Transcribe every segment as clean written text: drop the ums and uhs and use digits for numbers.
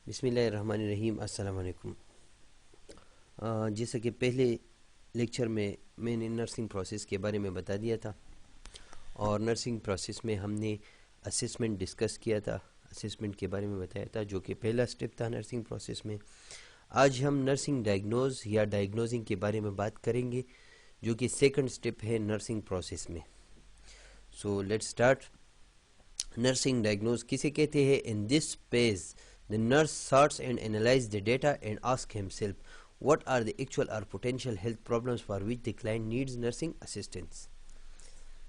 बिस्मिल्लाहिर्रहमानिर्रहीम। अस्सलाम वालेकुम। जैसा कि पहले लेक्चर में मैंने नर्सिंग प्रोसेस के बारे में बता दिया था और नर्सिंग प्रोसेस में हमने असेसमेंट डिस्कस किया था, असेसमेंट के बारे में बताया था जो कि पहला स्टेप था नर्सिंग प्रोसेस में। आज हम नर्सिंग डायग्नोज या डायग्नोजिंग के बारे में बात करेंगे जो कि सेकंड स्टेप है नर्सिंग प्रोसेस में। So let's start. Nursing diagnose किसे कहते हैं? In this page the nurse sorts and analyzes the data and asks himself what are the actual or potential health problems for which the client needs nursing assistance।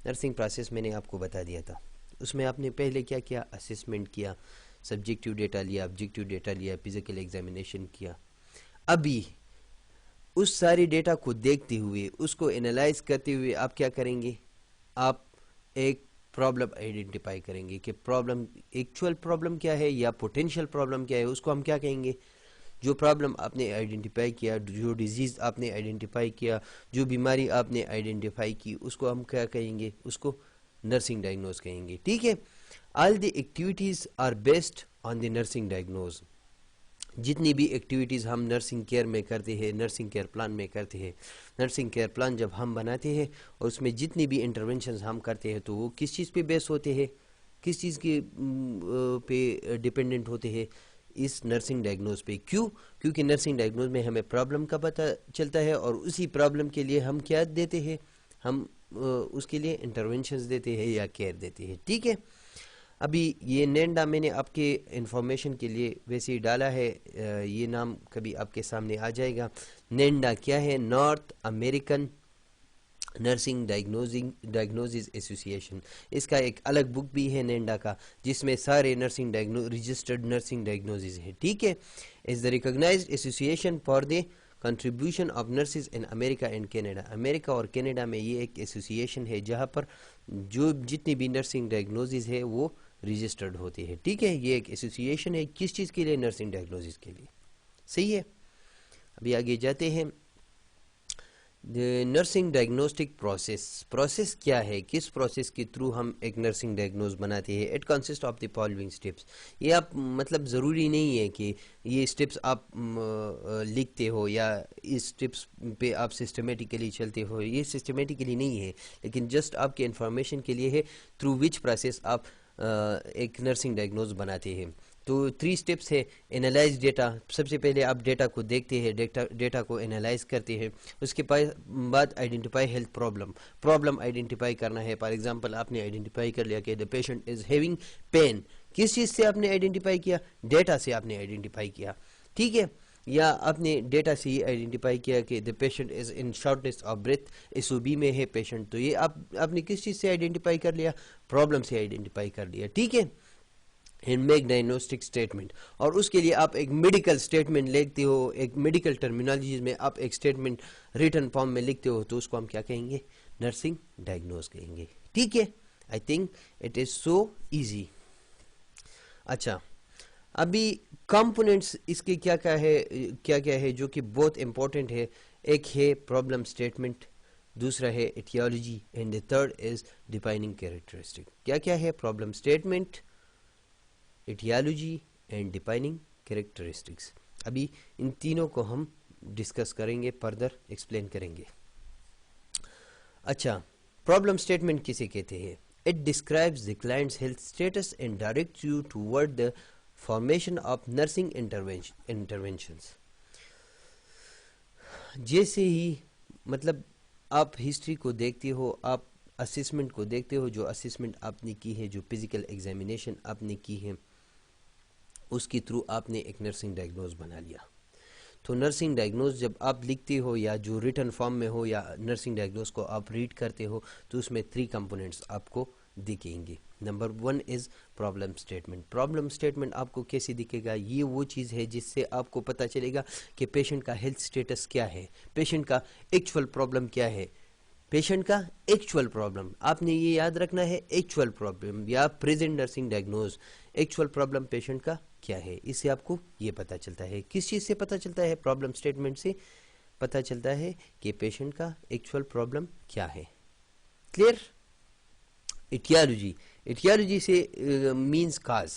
Nursing process मैंने आपको बता दिया था, उसमें आपने पहले क्या किया? असेसमेंट किया, सब्जेक्टिव डेटा लिया, ऑब्जेक्टिव डेटा लिया, फिजिकल एग्जामिनेशन किया। अभी उस सारी डेटा को देखते हुए, उसको एनालाइज करते हुए आप क्या करेंगे? आप एक प्रॉब्लम आइडेंटिफाई करेंगे कि प्रॉब्लम, एक्चुअल प्रॉब्लम क्या है या पोटेंशियल प्रॉब्लम क्या है। उसको हम क्या कहेंगे? जो प्रॉब्लम आपने आइडेंटिफाई किया, जो डिजीज़ आपने आइडेंटिफाई किया, जो बीमारी आपने आइडेंटिफाई की, उसको हम क्या कहेंगे? उसको नर्सिंग डायग्नोज कहेंगे। ठीक है। All the activities are based on the nursing diagnose. जितनी भी एक्टिविटीज़ हम नर्सिंग केयर में करते हैं, नर्सिंग केयर प्लान में करते हैं, नर्सिंग केयर प्लान जब हम बनाते हैं और उसमें जितनी भी इंटरवेंशंस हम करते हैं तो वो किस चीज़ पे बेस होते हैं, किस चीज़ के पे डिपेंडेंट होते हैं? इस नर्सिंग डायग्नोज पे। क्यों? क्योंकि नर्सिंग डायग्नोज में हमें प्रॉब्लम का पता चलता है और उसी प्रॉब्लम के लिए हम क्या देते हैं? हम उसके लिए इंटरवेंशंस देते हैं या केयर देते हैं। ठीक है। अभी ये नेंडा मैंने आपके इंफॉर्मेशन के लिए वैसे ही डाला है, ये नाम कभी आपके सामने आ जाएगा। नेंडा क्या है? North American nursing diagnosis association. इसका एक अलग बुक भी है नेंडा का, जिसमें सारे नर्सिंग रजिस्टर्ड नर्सिंग डायग्नोसिस है। ठीक है। Is the recognized association for the contribution of nurses in America and Canada. America और कनाडा में ये एक एसोसिएशन है जहाँ पर जो जितनी भी नर्सिंग डायग्नोसिस है वो रजिस्टर्ड होते हैं। ठीक है। ये एक एसोसिएशन है किस चीज़ के लिए? नर्सिंग डायग्नोसिस के लिए। सही है। अभी आगे जाते हैं। नर्सिंग डायग्नोस्टिक प्रोसेस क्या है? किस प्रोसेस के थ्रू हम एक नर्सिंग डायग्नोज बनाते हैं? It consist of the following steps. ये आप मतलब ज़रूरी नहीं है कि ये स्टेप्स आप लिखते हो या इस स्टेप्स पे आप सिस्टमेटिकली चलते हो, ये सिस्टमेटिकली नहीं है, लेकिन जस्ट आपके इंफॉर्मेशन के लिए है थ्रू विच प्रोसेस आप एक नर्सिंग डायग्नोज बनाते हैं। तो 3 स्टेप्स है। Analyse data. सबसे पहले आप डेटा को देखते हैं, डेटा को एनालाइज करते हैं। उसके बाद आइडेंटिफाई हेल्थ प्रॉब्लम आइडेंटिफाई करना है। फॉर एग्जांपल आपने आइडेंटिफाई कर लिया कि the patient is having pain. किस चीज़ से आपने आइडेंटिफाई किया? डेटा से आपने आइडेंटिफाई किया। ठीक है। या आपने डेटा से ही आइडेंटिफाई किया कि the patient is in shortness of breath, SOB में है पेशेंट। तो ये आपने किस चीज़ से आइडेंटिफाई कर लिया? प्रॉब्लम से आइडेंटिफाई कर लिया। ठीक है। And make diagnostic statement. और उसके लिए आप एक मेडिकल स्टेटमेंट लिखते हो, एक मेडिकल टर्मिनोलॉजी में आप एक स्टेटमेंट रिटन फॉर्म में लिखते हो, तो उसको हम क्या कहेंगे? नर्सिंग डायग्नोज कहेंगे। ठीक है। I think it is so easy. अच्छा, अभी कंपोनेंट्स इसके क्या क्या है जो कि बहुत इंपॉर्टेंट है। एक है प्रॉब्लम स्टेटमेंट, दूसरा है etiology and the third is defining characteristic. क्या क्या है? Problem statement, etiology and defining characteristics. अभी इन तीनों को हम डिस्कस करेंगे, फर्दर एक्सप्लेन करेंगे। अच्छा, प्रॉब्लम स्टेटमेंट किसे कहते हैं? It describes the clients health status and directs you toward the formation of nursing interventions. जैसे ही मतलब आप हिस्ट्री को देखते हो, आप असेसमेंट को देखते हो, जो असेसमेंट आपने की है, जो फिजिकल एग्जामिनेशन आपने की है, उसके थ्रू आपने एक नर्सिंग डायग्नोज बना लिया। तो नर्सिंग डायग्नोज जब आप लिखते हो या जो रिटन फॉर्म में हो या नर्सिंग डायग्नोज को आप रीड करते हो, तो उसमें 3 कंपोनेंट्स आपको दिखेंगे। Number 1 is problem statement. Problem statement आपको कैसे दिखेगा? ये वो चीज़ है जिससे आपको पता चलेगा कि पेशेंट का हेल्थ स्टेटस क्या है, पेशेंट का एक्चुअल प्रॉब्लम क्या है। पेशेंट का एक्चुअल प्रॉब्लम आपने ये याद रखना है, एक्चुअल प्रॉब्लम या present nursing diagnose. Actual problem patient का क्या है, इससे आपको ये पता चलता है। किस चीज़ से पता चलता है? प्रॉब्लम स्टेटमेंट से पता चलता है कि पेशेंट का एक्चुअल प्रॉब्लम क्या है। क्लियर? एटियोलॉजी से मीन्स काज।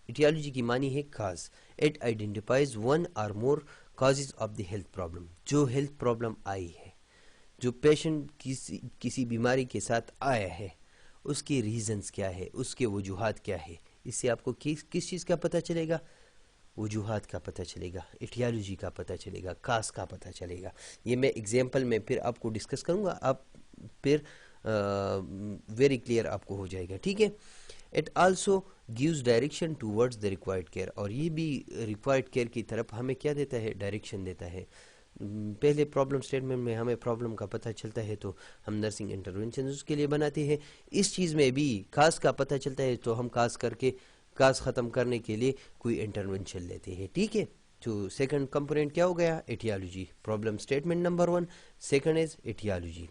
इटियोलॉजी की मानी है काज। इट आइडेंटिफाइज वन और more causes of the health problem. जो हेल्थ प्रॉब्लम आई है, जो पेशेंट किसी बीमारी के साथ आया है, उसके रीजंस क्या है, उसके वजूहात क्या है, इससे आपको किस चीज़ का पता चलेगा? वजूहात का पता चलेगा, इटियोलॉजी का पता चलेगा, कास का पता चलेगा। ये मैं एग्जाम्पल में फिर आपको डिस्कस करूँगा, आप फिर वेरी क्लियर आपको हो जाएगा, ठीक है। It also gives direction towards the required care, और ये भी रिक्वायर्ड केयर की तरफ हमें क्या देता है? डायरेक्शन देता है। पहले प्रॉब्लम स्टेटमेंट में हमें प्रॉब्लम का पता चलता है तो हम नर्सिंग इंटरवेंशन उसके लिए बनाते हैं। इस चीज़ में भी कास का पता चलता है तो हम कास करके कास ख़त्म करने के लिए कोई इंटरवेंशन लेते हैं, ठीक है। तो सेकंड कंपोनेंट क्या हो गया? Etiology. Problem statement number 1, second is etiology,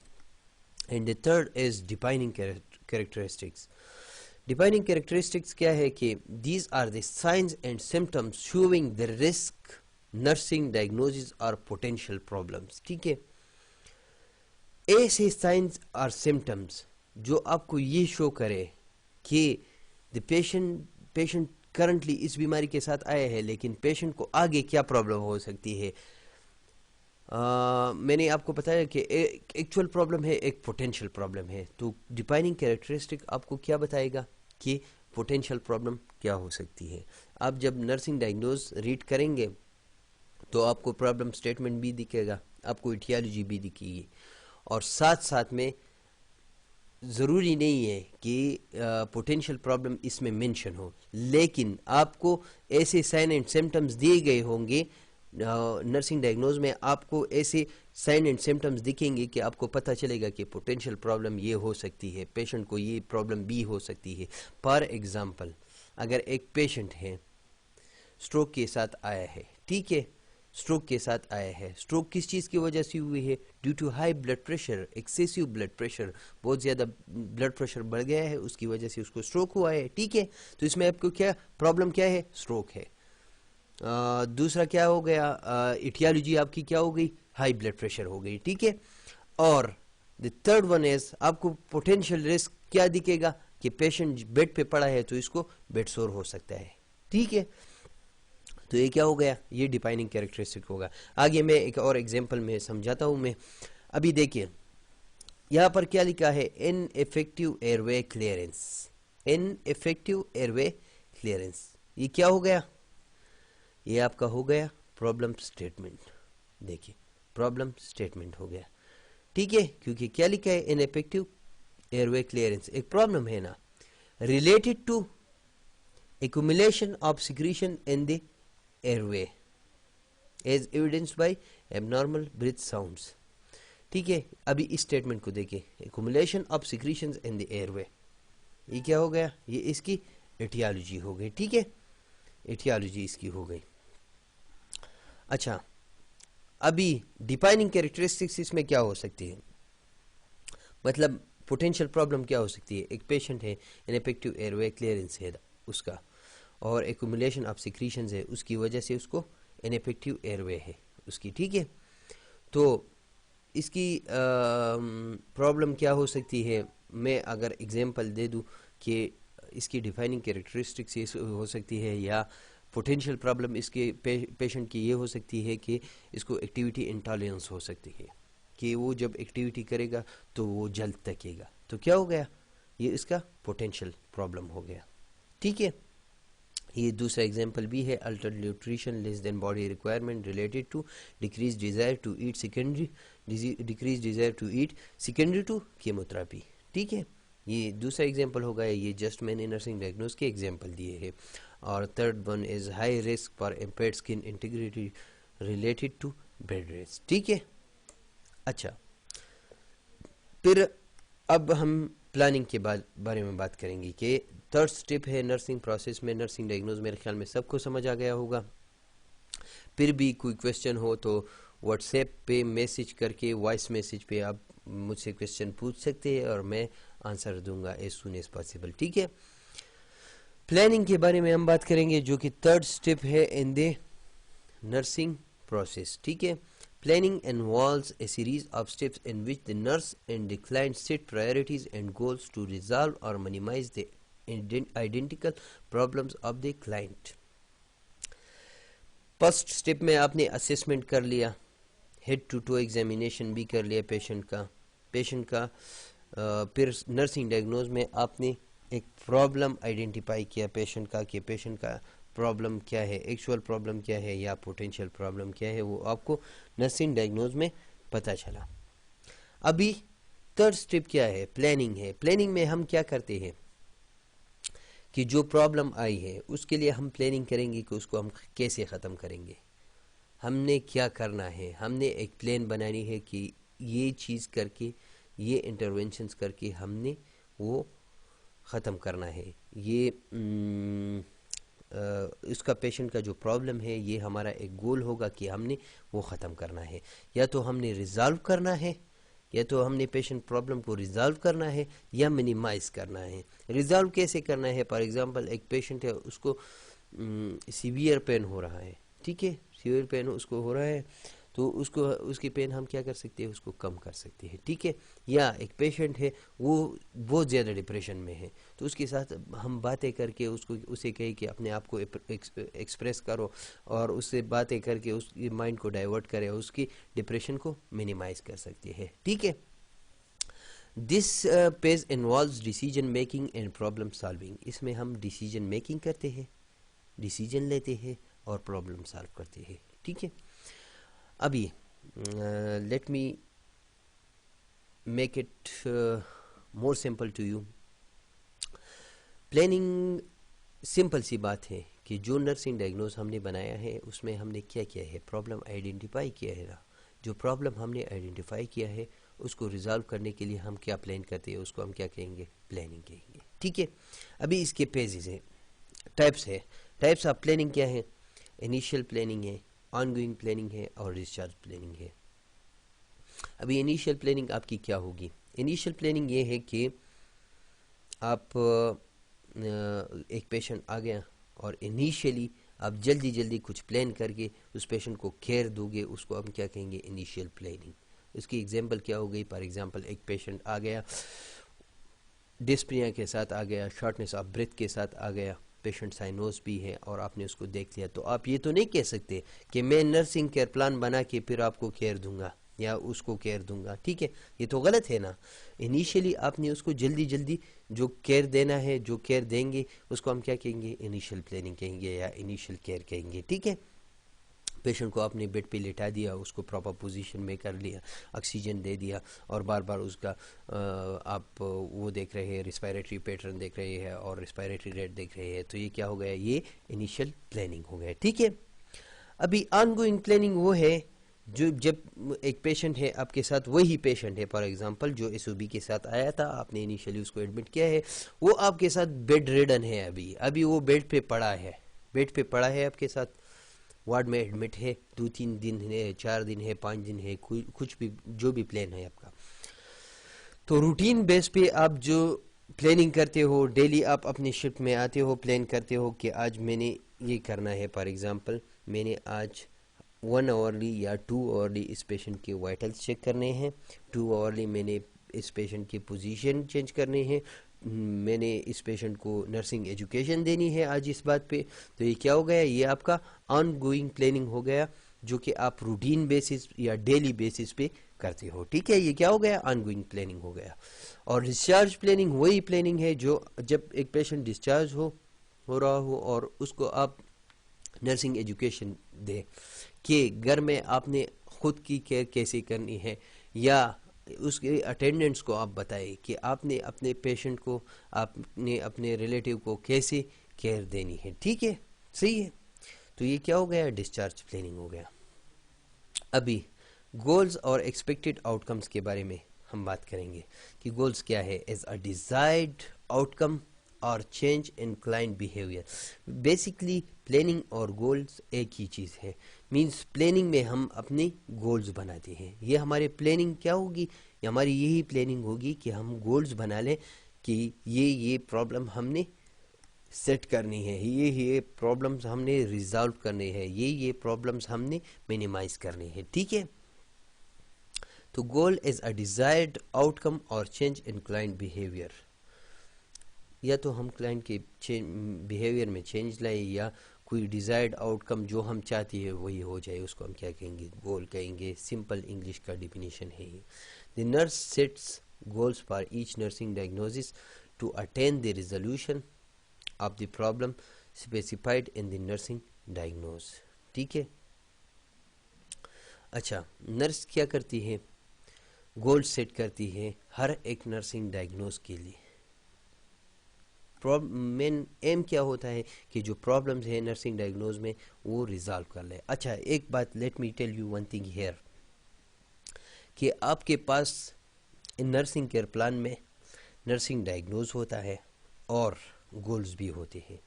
and the third is defining characteristics. Defining characteristics क्या है कि these are the signs and symptoms showing the risk nursing diagnosis और पोटेंशियल प्रॉब्लम्स, ठीक है। ऐसे साइंस और सिम्टम्स जो आपको ये शो करे कि द पेशेंट करंटली इस बीमारी के साथ आया है, लेकिन पेशेंट को आगे क्या प्रॉब्लम हो सकती है। मैंने आपको बताया कि एक एक्चुअल प्रॉब्लम है, एक पोटेंशियल प्रॉब्लम है। तो डिफाइनिंग कैरेक्टरिस्टिक आपको क्या बताएगा कि पोटेंशियल प्रॉब्लम क्या हो सकती है। आप जब नर्सिंग डायग्नोज रीड करेंगे तो आपको प्रॉब्लम स्टेटमेंट भी दिखेगा, आपको इटियोलॉजी भी दिखेगी, और साथ साथ में ज़रूरी नहीं है कि पोटेंशियल प्रॉब्लम इसमें मेंशन हो, लेकिन आपको ऐसे साइन एंड सिम्टम्स दिए गए होंगे नर्सिंग डायग्नोज में, आपको ऐसे साइन एंड सिम्टम्स दिखेंगे कि आपको पता चलेगा कि पोटेंशियल प्रॉब्लम ये हो सकती है, पेशेंट को ये प्रॉब्लम भी हो सकती है। फॉर एग्जांपल, अगर एक पेशेंट है स्ट्रोक के साथ आया है, ठीक है, स्ट्रोक के साथ आया है। स्ट्रोक किस चीज़ की वजह से हुई है? Due to high blood pressure, excessive blood pressure, बहुत ज़्यादा ब्लड प्रेशर बढ़ गया है, उसकी वजह से उसको स्ट्रोक हुआ है, ठीक है। तो इसमें आपको क्या प्रॉब्लम क्या है? स्ट्रोक है। दूसरा क्या हो गया? इटियोलॉजी आपकी क्या हो गई? हाई ब्लड प्रेशर हो गई, ठीक है। और द थर्ड वन इज आपको पोटेंशियल रिस्क क्या दिखेगा कि पेशेंट बेड पे पड़ा है तो इसको बेड सोर हो सकता है, ठीक है। तो ये क्या हो गया? ये डिफाइनिंग कैरेक्टरिस्टिक होगा। आगे मैं एक और एग्जांपल में समझाता हूं। मैं अभी देखिए यहाँ पर क्या लिखा है? Ineffective airway clearance. Ineffective airway clearance, ये क्या हो गया? ये आपका हो गया प्रॉब्लम स्टेटमेंट। देखिए प्रॉब्लम स्टेटमेंट हो गया, ठीक है, क्योंकि क्या लिखा है? इनइफेक्टिव एयरवे क्लियरेंस एक प्रॉब्लम है ना, related to accumulation of secretion in the airway as evidenced by abnormal breath sounds, ठीक है। अभी इस स्टेटमेंट को देखिए, accumulation of secretions in the airway, ये क्या हो गया? ये इसकी एटियोलॉजी हो गई, ठीक है, एटियोलॉजी इसकी हो गई। अच्छा, अभी डिफाइनिंग कैरेक्टरिस्टिक्स इसमें क्या हो सकती है, मतलब पोटेंशियल प्रॉब्लम क्या हो सकती है? एक पेशेंट है, इनइफेक्टिव एयरवे क्लियरेंस है उसका, और एक्यूमुलेशन ऑफ सिक्रीशंस है, उसकी वजह से उसको इनइफेक्टिव एयरवे है उसकी, ठीक है। तो इसकी प्रॉब्लम क्या हो सकती है? मैं अगर एग्जांपल दे दूं कि इसकी डिफाइनिंग कैरेक्टरिस्टिक्स ये हो सकती है, या पोटेंशियल प्रॉब्लम इसके पेशेंट की ये हो सकती है कि इसको एक्टिविटी इंटॉलरेंस हो सकती है, कि वो जब एक्टिविटी करेगा तो वो जल्द थकेगा। तो क्या हो गया? ये इसका पोटेंशियल प्रॉब्लम हो गया, ठीक है। ये दूसरा एग्जांपल भी है, altered nutrition less than body requirement related to decrease desire to eat secondary decrease desire to eat secondary to chemotherapy, ठीक है। ये दूसरा एग्जांपल होगा, ये जस्ट मैंने नर्सिंग डायग्नोस के एग्जांपल दिए हैं। और third one is high risk for impaired skin integrity related to bed rest, ठीक है। अच्छा, फिर अब हम प्लानिंग के बारे में बात करेंगे कि थर्ड स्टेप है नर्सिंग प्रोसेस में नर्सिंग डायग्नोज। मेरे ख्याल में सबको समझ आ गया होगा। फिर भी कोई क्वेश्चन हो तो व्हाट्सएप पे मैसेज करके, वॉइस मैसेज पे आप मुझसे क्वेश्चन पूछ सकते हैं और मैं आंसर दूंगा एज सुन एज पॉसिबल, ठीक है। प्लानिंग के बारे में हम बात करेंगे, जो कि थर्ड स्टेप है इन द नर्सिंग प्रोसेस, ठीक है। Planning involves a series of steps in which the nurse and the client set priorities and goals to resolve or minimize the identical problems of the client. First step में आपने assessment कर लिया, head to to examination भी कर लिया patient का फिर nursing diagnose में आपने एक प्रॉब्लम आइडेंटिफाई किया पेशेंट का कि पेशेंट का प्रॉब्लम क्या है, एक्चुअल प्रॉब्लम क्या है या पोटेंशियल प्रॉब्लम क्या है, वो आपको नर्सिंग डायग्नोज में पता चला। अभी थर्ड स्टेप क्या है, प्लानिंग है। प्लानिंग में हम क्या करते हैं कि जो प्रॉब्लम आई है उसके लिए हम प्लानिंग करेंगे कि उसको हम कैसे ख़त्म करेंगे, हमने क्या करना है। हमने एक प्लान बनानी है कि ये चीज़ करके, ये इंटरवेंशंस करके हमने वो ख़त्म करना है। ये इसका पेशेंट का जो प्रॉब्लम है ये हमारा एक गोल होगा कि हमने वो ख़त्म करना है। या तो हमने रिज़ॉल्व करना है, या तो हमने पेशेंट प्रॉब्लम को रिज़ॉल्व करना है या मिनिमाइज़ करना है। रिज़ॉल्व कैसे करना है, फॉर एग्जांपल एक पेशेंट है उसको सीवियर पेन हो रहा है, ठीक है, सीवियर पेन उसको हो रहा है तो उसको उसकी पेन हम क्या कर सकते हैं, उसको कम कर सकते हैं, ठीक है। या एक पेशेंट है वो बहुत ज़्यादा डिप्रेशन में है तो उसके साथ हम बातें करके उसे कहे कि अपने आप को एक्सप्रेस करो और उससे बातें करके उसकी माइंड को डाइवर्ट करें, उसकी डिप्रेशन को मिनिमाइज कर सकते हैं, ठीक है। This page involves decision making and problem solving. इसमें हम डिसीजन मेकिंग करते हैं, डिसीजन लेते हैं और प्रॉब्लम सॉल्व करते हैं, ठीक है। अभी let me make it more simple to you. Planning simple सी बात है कि जो नर्सिंग डायग्नोज हमने बनाया है उसमें हमने क्या किया है, प्रॉब्लम आइडेंटिफाई किया है ना। जो प्रॉब्लम हमने आइडेंटिफाई किया है उसको रिजॉल्व करने के लिए हम क्या प्लान करते हैं, उसको हम क्या कहेंगे, प्लानिंग कहेंगे, ठीक है। अभी इसके पेजेस है, टाइप्स है। टाइप्स ऑफ प्लानिंग क्या है, इनिशियल प्लानिंग है, ऑनगोइंग प्लानिंग है और डिस्चार्ज प्लानिंग है। अभी इनिशियल प्लानिंग आपकी क्या होगी, इनिशियल प्लानिंग ये है कि आप एक पेशेंट आ गया और इनिशियली आप जल्दी जल्दी कुछ प्लान करके उस पेशेंट को केयर दोगे, उसको हम क्या कहेंगे, इनिशियल प्लानिंग। उसकी एग्जांपल क्या हो गई, फॉर एग्जांपल एक पेशेंट आ गया डिस्पनिया के साथ आ गया, शॉर्टनेस ऑफ ब्रेथ के साथ आ गया, पेशेंट साइनोस भी है और आपने उसको देख लिया, तो आप ये तो नहीं कह सकते कि मैं नर्सिंग केयर प्लान बना के फिर आपको केयर दूंगा या उसको केयर दूंगा, ठीक है, ये तो गलत है ना। इनिशियली आपने उसको जल्दी जल्दी जो केयर देना है, जो केयर देंगे उसको हम क्या कहेंगे, इनिशियल प्लानिंग कहेंगे या इनिशियल केयर कहेंगे, ठीक है। पेशेंट को आपने बेड पे लेटा दिया, उसको प्रॉपर पोजीशन में कर लिया, ऑक्सीजन दे दिया और बार बार उसका आप वो देख रहे हैं, रिस्पायरेटरी पैटर्न देख रहे हैं और रिस्पायरेटरी रेट देख रहे हैं, तो ये क्या हो गया, ये इनिशियल प्लानिंग हो गया, ठीक है। अभी ऑनगोइंग प्लानिंग वो है जो जब एक पेशेंट है आपके साथ, वही पेशेंट है फॉर एग्जांपल जो एसओबी के साथ आया था, आपने इनिशियली उसको एडमिट किया है, वो आपके साथ बेड रिडन है, अभी वो बेड पे पड़ा है, बेड पे पड़ा है आपके साथ, वार्ड में एडमिट है, 2-3 दिन है, 4 दिन है, 5 दिन है, कुछ भी जो भी प्लान है आपका। तो रूटीन बेस पे आप जो प्लानिंग करते हो, डेली आप अपने शिफ्ट में आते हो, प्लान करते हो कि आज मैंने ये करना है, फॉर एग्जांपल मैंने आज 1 आवरली या 2 आवरली इस पेशेंट के वाइटल्स चेक करने हैं, 2 आवरली मैंने इस पेशेंट की पोजीशन चेंज करने हैं, मैंने इस पेशेंट को नर्सिंग एजुकेशन देनी है आज इस बात पे। तो ये क्या हो गया, ये आपका ऑन गोइंग प्लानिंग हो गया जो कि आप रूटीन बेसिस या डेली बेसिस पे करते हो, ठीक है, ये क्या हो गया, ऑन गोइंग प्लानिंग हो गया। और डिस्चार्ज प्लानिंग वही प्लानिंग है जो जब एक पेशेंट डिस्चार्ज हो रहा हो और उसको आप नर्सिंग एजुकेशन दे कि घर में आपने खुद की केयर कैसे करनी है, या उसके अटेंडेंट्स को आप बताएं कि आपने अपने पेशेंट को, आपने अपने रिलेटिव को कैसे केयर देनी है, ठीक है, सही है। तो ये क्या हो गया, डिस्चार्ज प्लानिंग हो गया। अभी गोल्स और एक्सपेक्टेड आउटकम्स के बारे में हम बात करेंगे कि गोल्स क्या है, एज अ डिजायर्ड आउटकम और change in client behaviour. Basically planning और गोल्स एक ही चीज़ है, मींस प्लानिंग में हम अपने गोल्स बनाते हैं, ये हमारे प्लानिंग क्या होगी, हमारी यही प्लानिंग होगी कि हम गोल्स बना लें कि ये प्रॉब्लम हमने सेट करनी है, ये प्रॉब्लम्स हमने रिजॉल्व करने हैं, ये प्रॉब्लम्स हमने मिनिमाइज करनी है, ठीक है। तो goal is a desired outcome और चेंज इन क्लाइंट बिहेवियर। या तो हम क्लाइंट के बिहेवियर में चेंज लाए, या कोई डिज़ायर्ड आउटकम जो हम चाहते हैं वही हो जाए, उसको हम क्या कहेंगे, गोल कहेंगे। सिंपल इंग्लिश का डिफिनीशन है ये। The nurse sets goals for each nursing diagnosis to attain the resolution of the problem specified in the nursing diagnose. ठीक है। अच्छा, नर्स क्या करती है, गोल सेट करती है हर एक नर्सिंग डायग्नोज के लिए। मेन एम क्या होता है कि जो प्रॉब्लम्स है नर्सिंग डायग्नोज में वो रिजॉल्व कर ले। अच्छा, एक बात let me tell you one thing here, कि आपके पास नर्सिंग केयर प्लान में नर्सिंग डायग्नोज होता है और गोल्स भी होते हैं।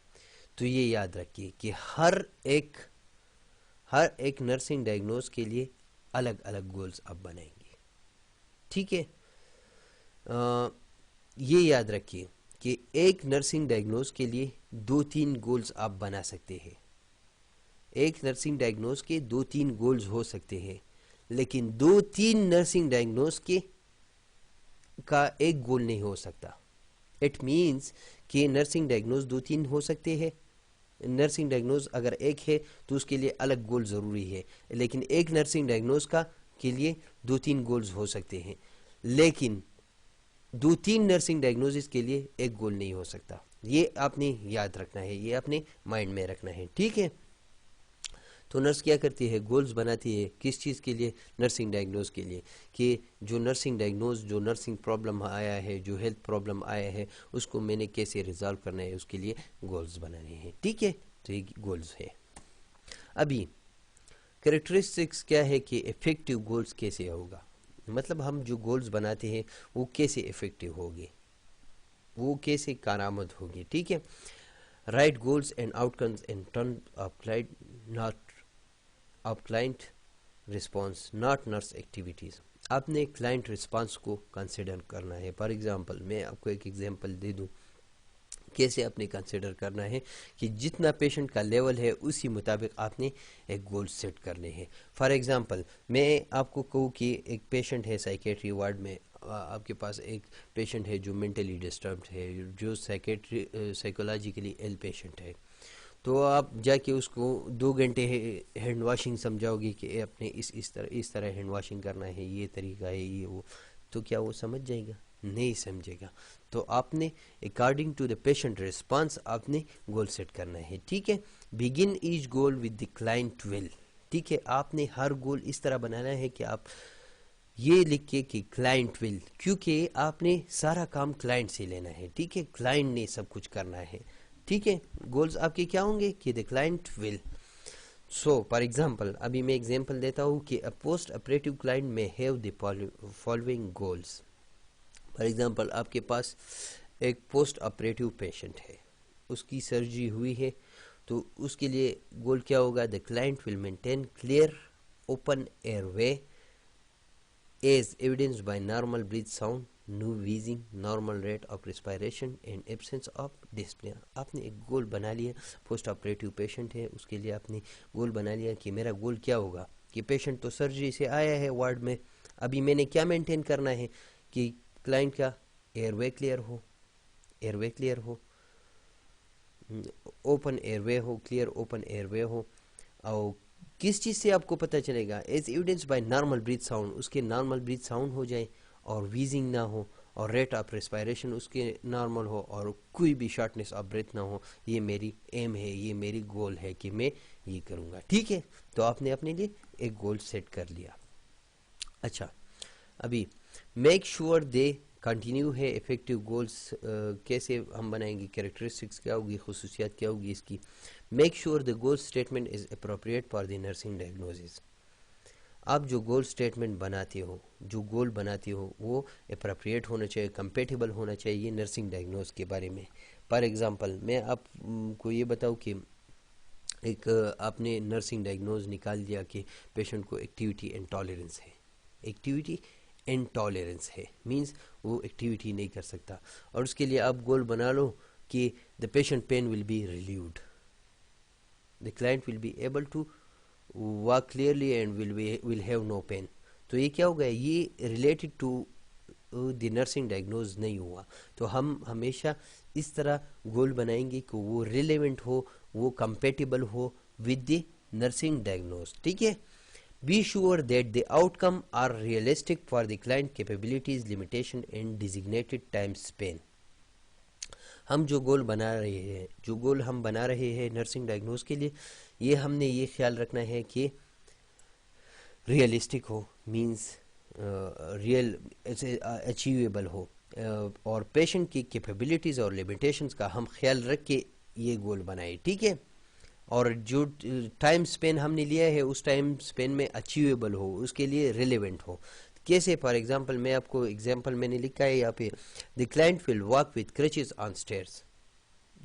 तो ये याद रखिए कि हर एक नर्सिंग डायग्नोज के लिए अलग अलग गोल्स आप बनाएंगे। ठीक है। ये याद रखिए कि एक नर्सिंग डायग्नोज के लिए 2-3 गोल्स आप बना सकते हैं। एक नर्सिंग डायग्नोज के 2-3 गोल्स हो सकते हैं, लेकिन 2-3 नर्सिंग डायग्नोज के का एक गोल नहीं हो सकता। इट मीन्स कि नर्सिंग डायग्नोज 2-3 हो सकते हैं। नर्सिंग डायग्नोज अगर एक है तो उसके लिए अलग गोल ज़रूरी है, लेकिन एक नर्सिंग डायग्नोज का के लिए 2-3 गोल्स हो सकते हैं, लेकिन 2-3 नर्सिंग डायग्नोसिस के लिए एक गोल नहीं हो सकता। ये आपने याद रखना है, ये अपने माइंड में रखना है। ठीक है। तो नर्स क्या करती है, गोल्स बनाती है किस चीज़ के लिए, नर्सिंग डायग्नोज के लिए, कि जो नर्सिंग प्रॉब्लम आया है, जो हेल्थ प्रॉब्लम आया है, उसको मैंने कैसे रिजॉल्व करना है, उसके लिए गोल्स बनाने हैं। ठीक है। तो ये गोल्स है। अभी कैरेक्टरिस्टिक्स क्या है कि इफेक्टिव गोल्स कैसे होगा, मतलब हम जो गोल्स बनाते हैं वो कैसे इफेक्टिव होंगे, वो कैसे कारआमद होगी। ठीक है। Right goals and outcomes in terms of client not of client response not nurse activities. आपने क्लाइंट रिस्पॉन्स को कंसिडर करना है। फॉर एग्जांपल मैं आपको एक एग्जांपल दे दूं कैसे आपने कंसिडर करना है कि जितना पेशेंट का लेवल है उसी मुताबिक आपने एक गोल सेट करने हैं। फॉर एग्जांपल मैं आपको कहूँ कि एक पेशेंट है साइकेट्री वार्ड में, आपके पास एक पेशेंट है जो मेंटली डिस्टर्ब्ड है, जो साइकोलॉजिकली इल पेशेंट है। तो आप जाके उसको 2 घंटे हैंड वॉशिंग समझाओगे कि अपने इस तरह हैंड वॉशिंग करना है, ये तरीका है, ये वो, तो क्या वो समझ जाएगा? नहीं समझेगा। तो आपने according to the patient response आपने गोल सेट करना है। ठीक है। Begin each goal with the client will. ठीक है। आपने हर गोल इस तरह बनाना है कि आप ये लिख के कि क्लाइंट विल, क्योंकि आपने सारा काम क्लाइंट से लेना है। ठीक है। क्लाइंट ने सब कुछ करना है। ठीक है। गोल्स आपके क्या होंगे कि the client will. So for example अभी मैं एग्जांपल देता हूँ कि अ पोस्ट ऑपरेटिव क्लाइंट में have the following goals. For example आपके पास एक पोस्ट ऑपरेटिव पेशेंट है, उसकी सर्जरी हुई है, तो उसके लिए गोल क्या होगा, the client will maintain clear open air way as evidenced by normal breath sound, no wheezing, normal rate of respiration and absence of dyspnea। आपने एक गोल बना लिया, पोस्ट ऑपरेटिव पेशेंट है, उसके लिए आपने गोल बना लिया कि मेरा गोल क्या होगा कि पेशेंट तो सर्जरी से आया है वार्ड में, अभी मैंने क्या मेंटेन करना है कि क्लाइंट का एयरवे क्लियर हो, ओपन एयरवे हो, क्लियर ओपन एयरवे हो। और किस चीज़ से आपको पता चलेगा, as evidence by normal breath sound, उसके नॉर्मल ब्रीथ साउंड हो जाए और वीजिंग ना हो, और रेट ऑफ रेस्पायरेशन उसके नॉर्मल हो, और कोई भी शॉर्टनेस ऑफ ब्रेथ ना हो। ये मेरी एम है, ये मेरी गोल है कि मैं ये करूँगा। ठीक है। तो आपने अपने लिए एक गोल सेट कर लिया। अच्छा, अभी मेक श्योर दे कंटिन्यू है। इफेक्टिव गोल्स कैसे हम बनाएंगे, कैरेक्टरिस्टिक्स क्या होगी, खुसूसियात क्या होगी इसकी। Make sure the goal statement is appropriate for the nursing diagnosis. आप जो गोल स्टेटमेंट बनाते हो, जो गोल बनाते हो, वो अप्रोप्रिएट होना चाहिए, कंपेटेबल होना चाहिए नर्सिंग डायग्नोस के बारे में। फॉर एग्जांपल मैं आपको ये बताऊँ कि एक आपने नर्सिंग डायग्नोज निकाल दिया कि पेशेंट को एक्टिविटी इंटॉलरेंस है। एक्टिविटी इंटॉलरेंस है मींस वो एक्टिविटी नहीं कर सकता, और उसके लिए आप गोल बना लो कि the patient pain will be relieved, the client will be able to walk clearly and will have no pain. तो ये क्या होगा, ये related to the nursing diagnose नहीं हुआ। तो हम हमेशा इस तरह गोल बनाएंगे कि वो रिलेवेंट हो, वो कंपेटिबल हो विद द नर्सिंग डायग्नोज। ठीक है। Be sure that the outcome are realistic for the client capabilities, limitation and designated time span. हम जो गोल बना रहे हैं, जो गोल हम बना रहे हैं नर्सिंग डायग्नोज के लिए, ये हमने ये ख्याल रखना है कि रियलिस्टिक हो, मींस रियल अचीवेबल हो, और पेशेंट की कैपेबिलिटीज़ और लिमिटेशंस का हम ख्याल रख के ये गोल बनाए। ठीक है। और जो टाइम स्पेन हमने लिया है उस टाइम स्पेन में अचीवेबल हो, उसके लिए रिलेवेंट हो। कैसे? फॉर एग्जांपल मैं आपको एग्जांपल मैंने लिखा है यहाँ पे, the client will walk with crutches on stairs.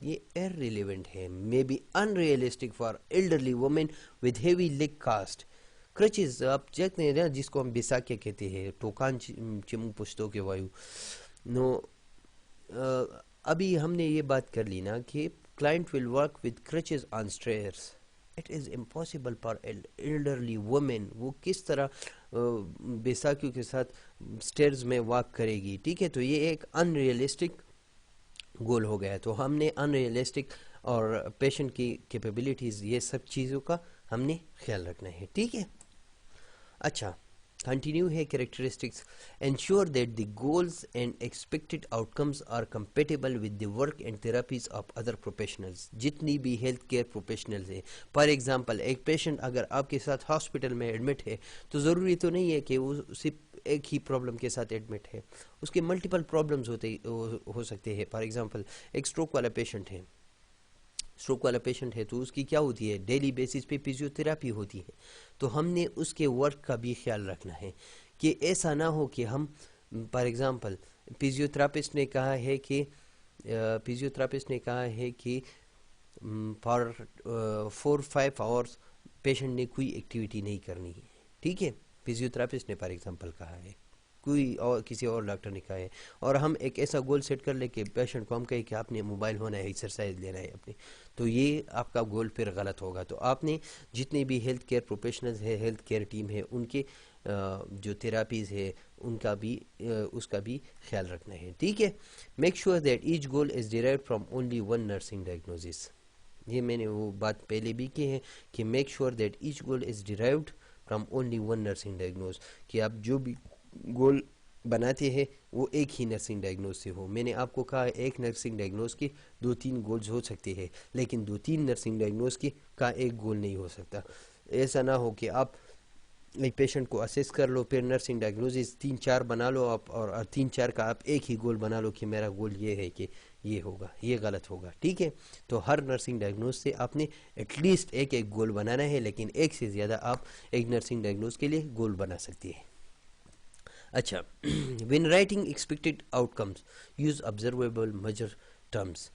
ये इररिलेवेंट है, may be unrealistic for elderly women with heavy leg cast. Crutches आप देखते हैं ना, जिसको हम बिसाके कहते हैं, टोकान चिमू पुश्तों के वायु नो। अभी हमने ये बात कर ली ना कि client will work with crutches on stairs. It is impossible for elderly women. वो किस तरह बैसाखियों के साथ स्टेयर्स में वॉक करेगी? ठीक है। तो ये एक अनरियलिस्टिक गोल हो गया। तो हमने अनरियलिस्टिक और पेशेंट की कैपेबिलिटीज़, ये सब चीज़ों का हमने ख्याल रखना है। ठीक है। अच्छा, कंटिन्यू है characteristics. Ensure that the goals and expected outcomes are compatible with the work and therapies of other professionals. जितनी भी हेल्थ केयर प्रोफेशनल्स है, फॉर एग्जांपल एक पेशेंट अगर आपके साथ हॉस्पिटल में एडमिट है, तो ज़रूरी तो नहीं है कि वो सिर्फ एक ही प्रॉब्लम के साथ एडमिट है, उसके मल्टीपल प्रॉब्लम्स हो सकते हैं। फॉर एग्जांपल एक स्ट्रोक वाला पेशेंट है, स्ट्रोक वाला पेशेंट है तो उसकी क्या होती है, डेली बेसिस पे फिजियोथेरापी होती है। तो हमने उसके वर्क का भी ख्याल रखना है कि ऐसा ना हो कि हम, फॉर एग्जांपल फिजियोथेरापिस्ट ने कहा है कि फॉर 4-5 आवर्स पेशेंट ने कोई एक्टिविटी नहीं करनी है। ठीक है। फिजियोथेरापिस्ट ने फॉर एग्जांपल कहा है, कोई और किसी और डॉक्टर ने कहा है, और हम एक ऐसा गोल सेट कर ले कि पेशेंट को हम कहें कि आपने मोबाइल होना है, एक्सरसाइज लेना है अपनी, तो ये आपका गोल फिर गलत होगा। तो आपने जितने भी हेल्थ केयर प्रोफेशनल्स है, हेल्थ केयर टीम है, उनके जो थेरापीज़ है उनका भी उसका भी ख्याल रखना है। ठीक है। Make sure that each goal is derived from only one nursing diagnosis. ये मैंने वो बात पहले भी की है कि make sure that each goal is derived from only one nursing diagnose, कि आप जो भी गोल बनाते हैं वो एक ही नर्सिंग डायग्नोज से हो। मैंने आपको कहा एक नर्सिंग डायग्नोज के 2-3 गोल्स हो सकते हैं, लेकिन 2-3 नर्सिंग डायग्नोज की का एक गोल नहीं हो सकता। ऐसा ना हो कि आप एक पेशेंट को असेस कर लो, फिर नर्सिंग डायग्नोसिस 3-4 बना लो आप, और 3-4 का आप एक ही गोल बना लो कि मेरा गोल ये है कि ये होगा। ये गलत होगा। ठीक है। तो हर नर्सिंग डायग्नोज से आपने एटलीस्ट एक एक गोल बनाना है, लेकिन एक से ज़्यादा आप एक नर्सिंग डायग्नोज के लिए गोल बना सकती है। अच्छा, when writing expected outcomes use observable measure terms।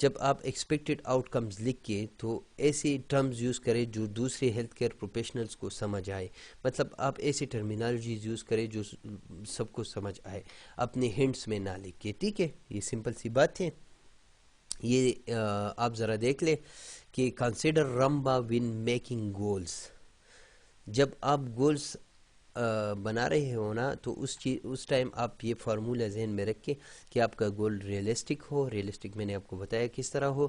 जब आप एक्सपेक्टेड आउटकम्स लिख के तो ऐसे टर्म्स यूज़ करें जो दूसरे हेल्थ केयर प्रोफेशनल्स को समझ आए। मतलब आप ऐसे टर्मिनोलॉजीज यूज़ करें जो सबको समझ आए, अपने हिंट्स में ना लिख के। ठीक है। ये सिंपल सी बात है। ये आप ज़रा देख ले कि कंसिडर रंबा व्हेन मेकिंग गोल्स। जब आप गोल्स बना रहे हो ना, तो उस टाइम आप ये फार्मूला जहन में रख के कि आपका गोल रियलिस्टिक हो। रियलिस्टिक मैंने आपको बताया किस तरह हो,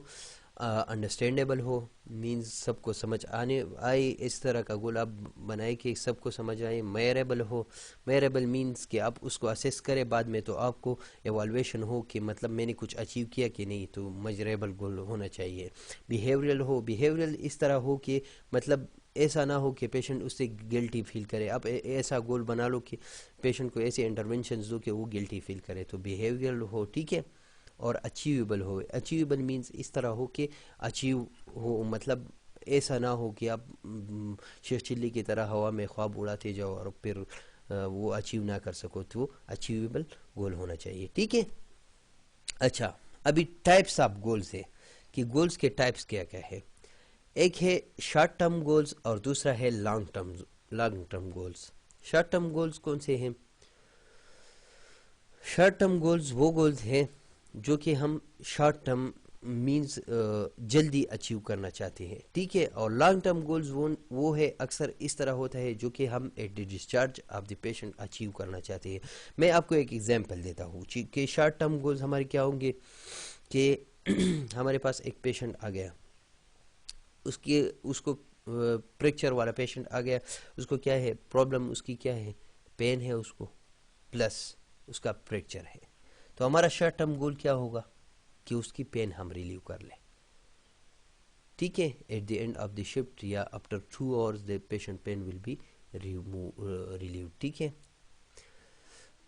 अंडरस्टैंडेबल हो, मींस सबको समझ आए। इस तरह का गोल आप बनाए कि सबको समझ आए। मेयरेबल हो, मेयरेबल मींस कि आप उसको असेस करें बाद में, तो आपको एवाल्वेशन हो कि मतलब मैंने कुछ अचीव किया कि नहीं, तो मेजरेबल गोल होना चाहिए। बिहेवियरल हो, बिहेवियरल इस तरह हो कि मतलब ऐसा ना हो कि पेशेंट उससे गिल्टी फील करे। आप ऐसा गोल बना लो कि पेशेंट को ऐसे इंटरवेंशंस दो कि वो गिल्टी फील करे। तो बिहेवियरल हो। ठीक है। और अचीवेबल हो। अचीवेबल मींस इस तरह हो कि अचीव हो, मतलब ऐसा ना हो कि आप शेख चिल्ली की तरह हवा में ख्वाब उड़ाते जाओ और फिर वो अचीव ना कर सको। तो अचीवेबल गोल होना चाहिए। ठीक है। अच्छा, अभी टाइप्स ऑफ गोल्स है कि गोल्स के टाइप्स क्या क्या है। एक है शॉर्ट टर्म गोल्स और दूसरा है long term goals. Short term goals कौन से हैं? शॉर्ट टर्म गोल्स वो गोल्स हैं जो कि हम शॉर्ट टर्म मीन्स जल्दी अचीव करना चाहते हैं, ठीक है। और लॉन्ग टर्म गोल्स वो है अक्सर इस तरह होता है जो कि हम eight the discharge of the patient achieve करना चाहते हैं। मैं आपको एक एग्जांपल देता हूँ कि शॉर्ट टर्म गोल्स हमारे क्या होंगे कि हमारे पास एक पेशेंट आ गया, उसको फ्रैक्चर वाला पेशेंट आ गया, उसको क्या है प्रॉब्लम, उसकी क्या है, पेन है उसको, प्लस उसका फ्रैक्चर है। तो हमारा शॉर्ट टर्म गोल क्या होगा कि उसकी पेन हम रिलीव कर लें, ठीक है। At the end of the shift या after 2 hours the patient pain will be relieve, ठीक है।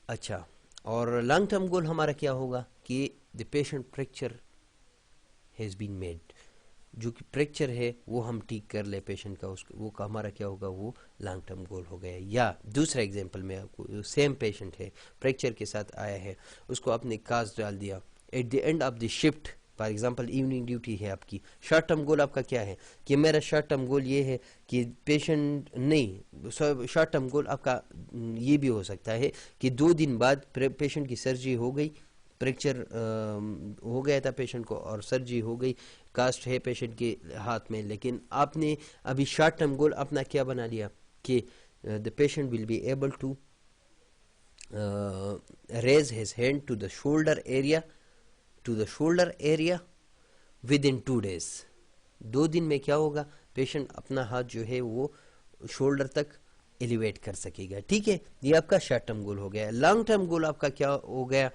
अच्छा, और लॉन्ग टर्म गोल हमारा क्या होगा कि the patient fracture has been made, जो कि फ्रैक्चर है वो हम ठीक कर ले पेशेंट का, उसको वो का हमारा क्या होगा, वो लॉन्ग टर्म गोल हो गया। या दूसरा एग्जांपल में आपको, सेम पेशेंट है, फ्रैक्चर के साथ आया है, उसको आपने कास्ट डाल दिया, eight the end of the shift, for example evening duty है आपकी, शॉर्ट टर्म गोल आपका क्या है कि मेरा शॉर्ट टर्म गोल ये है कि पेशेंट नहीं, शॉर्ट टर्म गोल आपका ये भी हो सकता है कि 2 दिन बाद पेशेंट की सर्जरी हो गई, फ्रैक्चर हो गया था पेशेंट को और सर्जरी हो गई, कास्ट है पेशेंट के हाथ में, लेकिन आपने अभी शॉर्ट टर्म गोल अपना क्या बना लिया कि the patient will be able to raise his hand to the shoulder area within 2 days। 2 दिन में क्या होगा, पेशेंट अपना हाथ जो है वो शोल्डर तक एलिवेट कर सकेगा, ठीक है। ये आपका शॉर्ट टर्म गोल हो गया। लॉन्ग टर्म गोल आपका क्या हो गया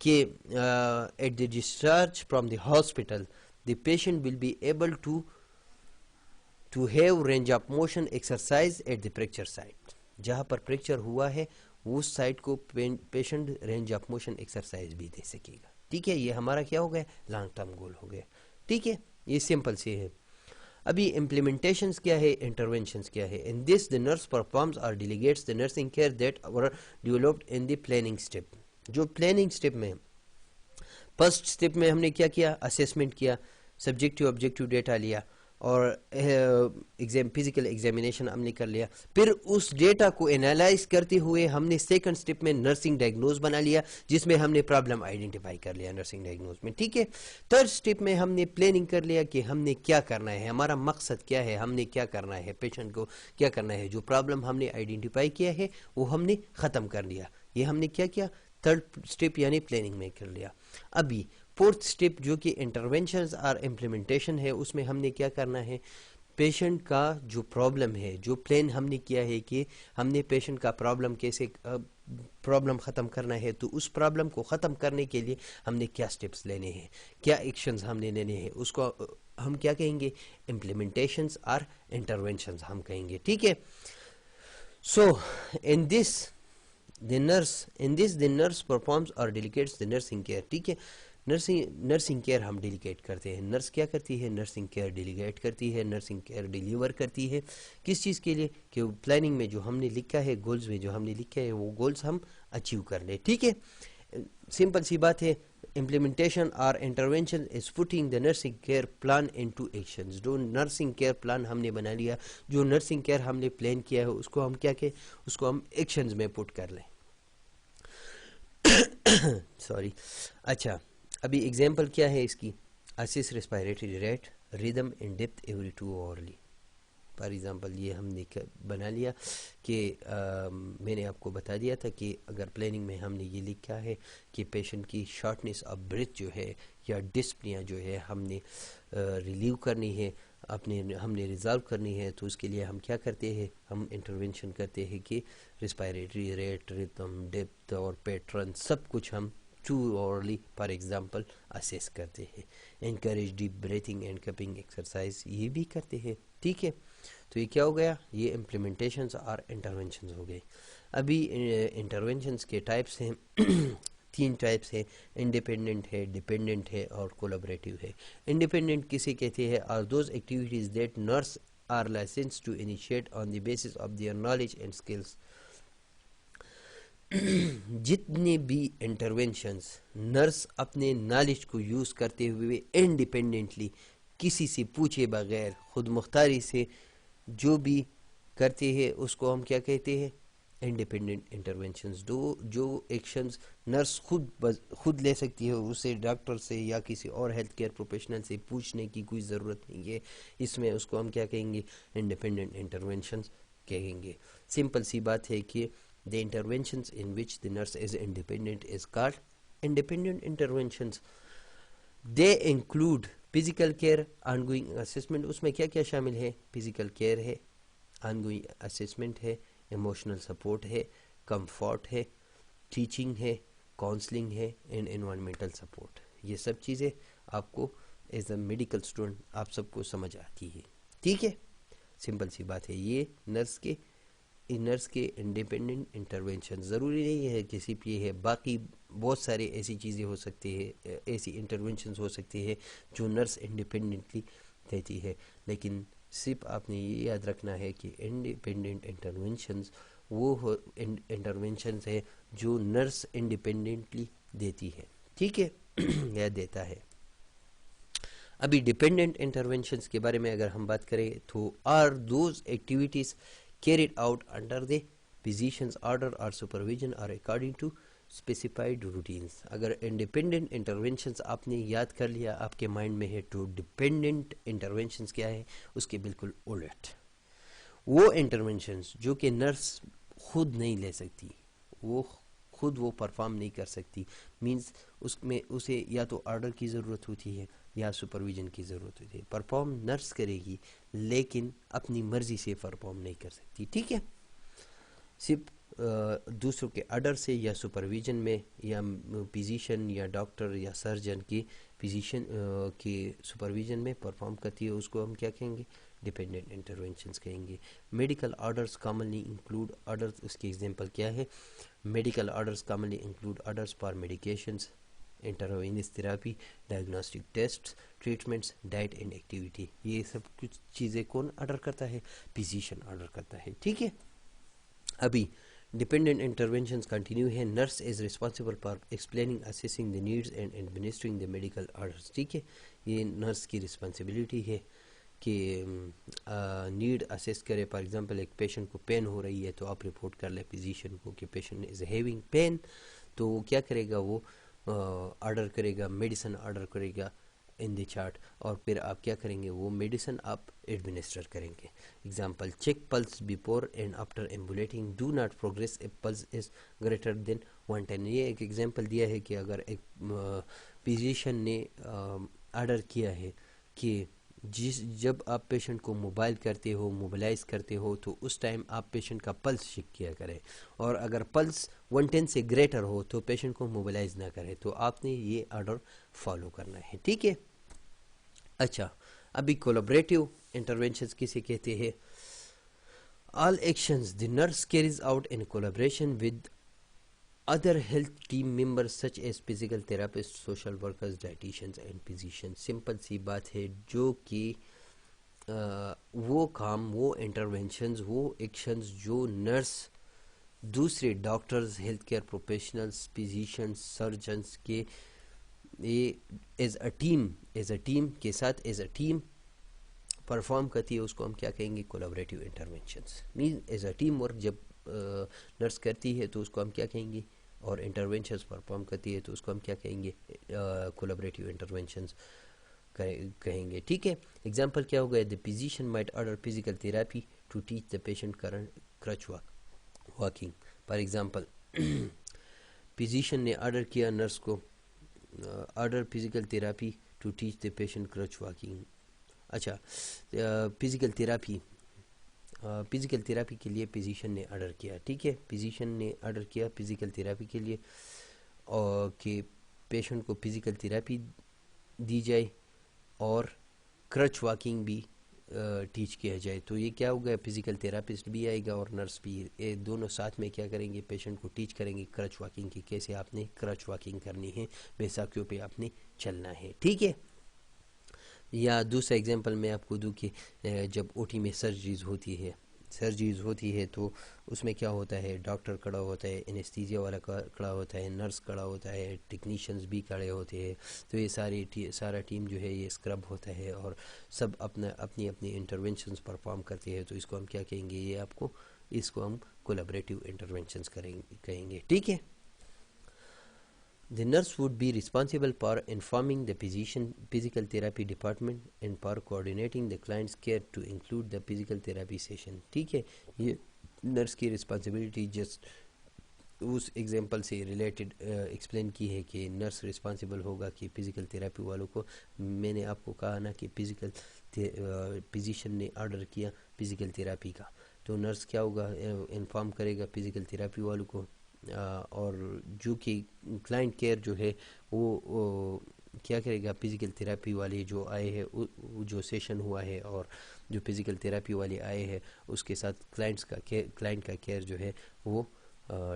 कि at the discharge from the hospital the patient will be able to have range of motion exercise at the fracture site, जहां पर फ्रैक्चर हुआ है उस साइट को patient range of motion exercise भी दे सकेगा, ठीक है। ये हमारा क्या हो गया, लॉन्ग टर्म गोल हो गया, ठीक है। ये सिंपल से है। अभी इम्प्लीमेंटेशंस क्या है, इंटरवेंशंस क्या है। In this the nurse performs और delegates the nursing care that were developed in the planning step. जो प्लानिंग स्टेप में, फर्स्ट स्टेप में हमने क्या किया, असेसमेंट किया, सब्जेक्टिव ऑब्जेक्टिव डेटा लिया और फिजिकल एग्जामिनेशन हमने कर लिया। फिर उस डेटा को एनालाइज करते हुए हमने सेकंड स्टेप में नर्सिंग डायग्नोज बना लिया, जिसमें हमने प्रॉब्लम आइडेंटिफाई कर लिया नर्सिंग डायग्नोज में, ठीक है। थर्ड स्टेप में हमने प्लानिंग कर लिया कि हमने क्या करना है, हमारा मकसद क्या है, हमने क्या करना है, पेशेंट को क्या करना है, जो प्रॉब्लम हमने आइडेंटिफाई किया है वो हमने ख़त्म कर लिया। ये हमने क्या किया, थर्ड स्टेप यानी प्लानिंग में कर लिया। अभी फोर्थ स्टेप जो कि इंटरवेंशंस और इम्प्लीमेंटेशन है, उसमें हमने क्या करना है, पेशेंट का जो प्रॉब्लम है, जो प्लान हमने किया है कि हमने पेशेंट का प्रॉब्लम कैसे प्रॉब्लम ख़त्म करना है, तो उस प्रॉब्लम को ख़त्म करने के लिए हमने क्या स्टेप्स लेने हैं, क्या एक्शंस हमने लेने हैं, उसको हम क्या कहेंगे, इम्प्लीमेंटेशंस और इंटरवेंशंस हम कहेंगे, ठीक है। So in this the nurse performs or delegates the nursing care, ठीक है। नर्सिंग केयर हम डेलीगेट करते हैं। नर्स क्या करती है, नर्सिंग केयर डेलीगेट करती है, नर्सिंग केयर डिलीवर करती है। किस चीज़ के लिए, कि प्लानिंग में जो हमने लिखा है, गोल्स में जो हमने लिखा है, वो गोल्स हम अचीव कर लें, ठीक है। सिंपल सी बात है। इम्प्लीमेंटेशन और intervention is putting the nursing care plan into actions. जो नर्सिंग केयर प्लान हमने बना लिया, जो नर्सिंग केयर हमने प्लान किया है, उसको हम क्या कहें, उसको हम एक्शंस में पुट कर लें। सॉरी। अच्छा, अभी एग्जाम्पल क्या है इसकी, assess respiratory rate, rhythm in depth every 2 hourly। For example ये हमने बना लिया कि मैंने आपको बता दिया था कि अगर प्लानिंग में हमने ये लिखा है कि पेशेंट की शॉर्टनेस ऑफ ब्रेथ जो है या डिस्पनिया जो है हमने रिलीव करनी है, हमने रिजॉल्व करनी है, तो उसके लिए हम क्या करते हैं, हम इंटरवेंशन करते हैं कि रेस्पिरेटरी रेट, रिदम, डेप्थ और पैटर्न सब कुछ हम 2 hourly फॉर एग्ज़ाम्पल असेस करते हैं। Encourage deep breathing and cupping exercise ये भी करते हैं, ठीक है। तो ये क्या हो गया, ये इम्प्लीमेंटेशंस और इंटरवेंशंस हो गए। अभी इंटरवेंशंस के टाइप्स हैं 3 टाइप्स है, इंडिपेंडेंट है, डिपेंडेंट है और कोलैबोरेटिव है। इंडिपेंडेंट किसे कहते हैं, are those activities that nurse are licensed to initiate on the basis of their knowledge and skills. जितने भी इंटरवेंशंस नर्स अपने नॉलेज को यूज़ करते हुए इंडिपेंडेंटली, किसी से पूछे बगैर, खुद मुख्तारी से जो भी करते हैं, उसको हम क्या कहते हैं, इंडिपेंडेंट इंटरवेंशंस, जो एक्शंस नर्स खुद ले सकती है, उसे डॉक्टर से या किसी और हेल्थ केयर प्रोफेशनल से पूछने की कोई ज़रूरत नहीं है, इसमें उसको हम क्या कहेंगे, इंडिपेंडेंट इंटरवेंशंस कहेंगे। सिंपल सी बात है कि the interventions in which the nurse is independent is called independent interventions. They include physical care, ongoing assessment, उसमें क्या क्या शामिल है, फिजिकल केयर है, ऑनगोइंग असेसमेंट है, इमोशनल सपोर्ट है, कंफर्ट है, टीचिंग है, काउंसलिंग है एंड एनवायरमेंटल सपोर्ट। ये सब चीज़ें आपको एज अ मेडिकल स्टूडेंट आप सबको समझ आती है, ठीक है। सिंपल सी बात है, ये नर्स के इंडिपेंडेंट इंटरवेंशन ज़रूरी नहीं है कि सिर्फ ये है, बाकी बहुत सारे ऐसी चीज़ें हो सकती है, ऐसी इंटरवेंशंस हो सकती है जो नर्स इंडिपेंडेंटली देती है, लेकिन सिर्फ आपने ये याद रखना है कि इंडिपेंडेंट इंटरवेंशंस वो इंटरवेंशंस है जो नर्स इंडिपेंडेंटली देती है, ठीक है। यह देता है। अभी डिपेंडेंट इंटरवेंशंस के बारे में अगर हम बात करें तो are those activities carried out under the physician's order or supervision or according to specified routines। अगर इंडिपेंडेंट इंटरवेंशंस आपने याद कर लिया, आपके माइंड में है, तो डिपेंडेंट इंटरवेंशंस क्या है, उसके बिल्कुल उलट, वो इंटरवेंशंस जो कि नर्स खुद नहीं ले सकती, वो खुद वो परफॉर्म नहीं कर सकती, मींस उसमें उसे या तो ऑर्डर की ज़रूरत होती है या सुपरविजन की ज़रूरत होती है। परफॉर्म नर्स करेगी लेकिन अपनी मर्ज़ी से परफॉर्म नहीं कर सकती, ठीक है। सिर्फ दूसरों के ऑर्डर से या सुपरविजन में या फिजिशियन या डॉक्टर या सर्जन की फिजिशियन के सुपरविजन में परफॉर्म करती है, उसको हम क्या कहेंगे, डिपेंडेंट इंटरवेंशंस कहेंगे। Medical orders commonly include orders, उसकी एग्जांपल क्या है, medical orders commonly include orders for medications, intravenous therapy, diagnostic test, treatments, diet and activity. ये सब कुछ चीज़ें कौन ऑर्डर करता है, फिजिशियन ऑर्डर करता है, ठीक है। अभी डिपेंडेंट इंटरवेंशंस कंटिन्यू है। Nurse is responsible for explaining, assessing the needs and administering the medical orders, ठीक है। ये नर्स की रिस्पॉन्सिबिलिटी है कि नीड असेस करे। फॉर एग्जांपल एक पेशेंट को पेन हो रही है तो आप रिपोर्ट कर ले फिजिशियन को कि पेशेंट इज़ हैविंग पेन, तो वो क्या करेगा, वो ऑर्डर करेगा, मेडिसिन ऑर्डर करेगा इन द चार्ट, और फिर आप क्या करेंगे, वो मेडिसिन आप एडमिनिस्टर करेंगे। Example, check pulse before and after ambulating, do not progress a pulse is greater than 110। ये एक एग्जांपल दिया है कि अगर एक फिजिशियन ने ऑर्डर किया है कि जब आप पेशेंट को मोबाइल करते हो, मोबिलाइज करते हो, तो उस टाइम आप पेशेंट का पल्स चेक किया करें, और अगर पल्स 110 से ग्रेटर हो तो पेशेंट को मोबिलाइज ना करें, तो आपने ये ऑर्डर फॉलो करना है, ठीक है। अच्छा, अभी कोलैबोरेटिव इंटरवेंशंस किसे कहते हैं, all actions the nurse carries out in collaboration with other health team members such as physical therapists, social workers, dietitians and physicians। Simple सी बात है, जो कि वो काम, वो इंटरवेंशंस, वो एक्शंस जो नर्स दूसरे doctors, health care professionals, physicians, surgeons के एज अ टीम के साथ एज अ टीम परफॉर्म करती है, उसको हम क्या कहेंगे, collaborative interventions. Mean as a team work जब नर्स करती है तो उसको हम क्या कहेंगे, और इंटरवेंशंस परफॉर्म करती है तो उसको हम क्या कहेंगे, कोलैबोरेटिव इंटरवेंशंस कहेंगे, ठीक है। एग्जांपल क्या होगा, the physician might order physical therapy to teach the patient crutch walking. For example, physician ने ऑर्डर किया नर्स को, order physical therapy to teach the patient crutch walking. अच्छा, फिजिकल थेरेपी के लिए फिजिशियन ने ऑर्डर किया, ठीक है, फिजिशियन ने ऑर्डर किया फिजिकल थेरेपी के लिए, और कि पेशेंट को फिजिकल थेरेपी दी जाए और क्रच वॉकिंग भी टीच किया जाए। तो ये क्या होगा, फिजिकल थेरापिस्ट भी आएगा और नर्स भी, ये दोनों साथ में क्या करेंगे, पेशेंट को टीच करेंगे क्रच वॉकिंग की, कैसे आपने क्रच वॉकिंग करनी है, बैसाखियों पे आपने चलना है, ठीक है। या दूसरा एग्जांपल मैं आपको दूं कि जब ओटी में सर्जरीज होती है तो उसमें क्या होता है, डॉक्टर खड़ा होता है, एनेस्थीसिया वाला खड़ा होता है, नर्स खड़ा होता है, टेक्नीशियंस भी खड़े होते हैं, तो ये सारा टीम जो है ये स्क्रब होता है और सब अपनी अपनी इंटरवेंशंस परफॉर्म करते हैं, तो इसको हम क्या कहेंगे, ये आपको इसको हम कोलैबोरेटिव इंटरवेंशंस कहेंगे, ठीक है। The nurse would be responsible for informing the physical therapy department and for coordinating the client's care to include the physical therapy session, ठीक है। ये नर्स की रिस्पॉन्सिबिलिटी जस्ट उस एग्जांपल से रिलेटेड एक्सप्लेन की है कि नर्स रिस्पॉन्सिबल होगा कि फ़िज़िकल थेरेपी वालों को, मैंने आपको कहा ना कि फिजिशियन ने ऑर्डर किया फ़िज़िकल थेरेपी का, तो नर्स क्या होगा, इन्फॉर्म करेगा फ़िज़िकल थेरेपी वालों को, और जो कि क्लाइंट केयर जो है वो क्या करेगा, फ़िज़िकल थेरेपी वाले जो आए हैं, जो सेशन हुआ है और जो फ़िज़िकल थेरेपी वाले आए हैं उसके साथ क्लाइंट का केयर जो है वो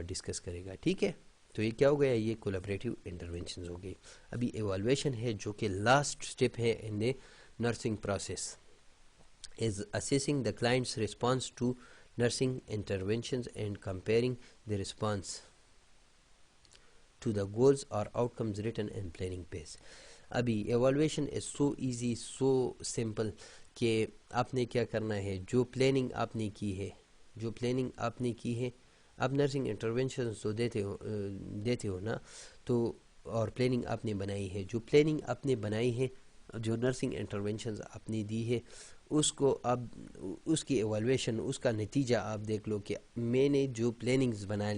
डिस्कस करेगा, ठीक है। तो ये क्या हो गया, ये कोलैबोरेटिव इंटरवेंशंस हो गई। अभी एवैल्यूएशन है जो कि लास्ट स्टेप है in the nursing process, is assessing the client's response to nursing interventions and comparing the response to the goals or outcomes written in planning phase। अभी evaluation is so easy, so simple कि आपने क्या करना है, जो planning आपने की है, आप नर्सिंग इंटरवेंशंस तो देते हो ना, तो और प्लानिंग आपने बनाई है, जो प्लानिंग आपने बनाई है, जो नर्सिंग इंटरवेंशंस आपने दी है, उसको आप उसकी एवैल्यूएशन, उसका नतीजा आप देख लो कि मैंने जो प्लानिंग्स बना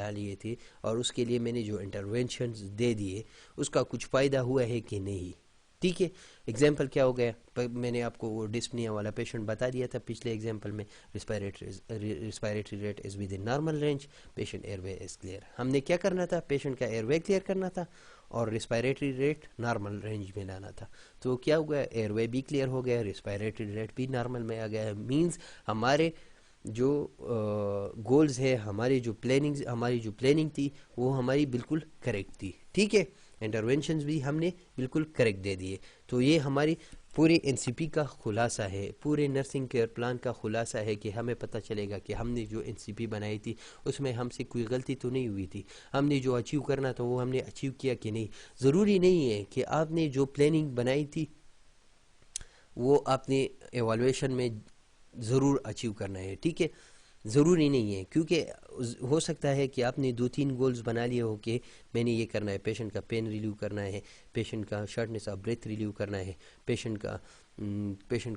लिए थे और उसके लिए मैंने जो इंटरवेंशंस दे दिए उसका कुछ फ़ायदा हुआ है कि नहीं, ठीक है। एग्जाम्पल क्या हो गया, मैंने आपको वो डिस्पनिया वाला पेशेंट बता दिया था पिछले एग्जाम्पल में, respiratory rate is with in normal range, patient airway is clear. हमने क्या करना था, पेशेंट का एयरवे क्लियर करना था और रिस्पायरेटरी रेट नॉर्मल रेंज में लाना था। तो क्या हो गया, एयरवे भी क्लियर हो गया, रिस्पायरेटरी रेट भी नॉर्मल में आ गया। मींस हमारे जो गोल्स है, हमारी जो प्लानिंग थी वो हमारी बिल्कुल करेक्ट थी, ठीक है। इंटरवेंशंस भी हमने बिल्कुल करेक्ट दे दिए। तो ये हमारी पूरे एनसीपी का खुलासा है, पूरे नर्सिंग केयर प्लान का खुलासा है कि हमें पता चलेगा कि हमने जो एनसीपी बनाई थी उसमें हमसे कोई गलती तो नहीं हुई थी, हमने जो अचीव करना था वो हमने अचीव किया कि नहीं। ज़रूरी नहीं है कि आपने जो प्लानिंग बनाई थी वो आपने एवैल्यूएशन में ज़रूर अचीव करना है, ठीक है। ज़रूरी नहीं है, क्योंकि हो सकता है कि आपने 2-3 गोल्स बना लिए हो कि मैंने ये करना है, पेशेंट का पेन रिलीव करना है, पेशेंट का शॉर्टनेस ऑफ ब्रेथ रिलीव करना है, पेशेंट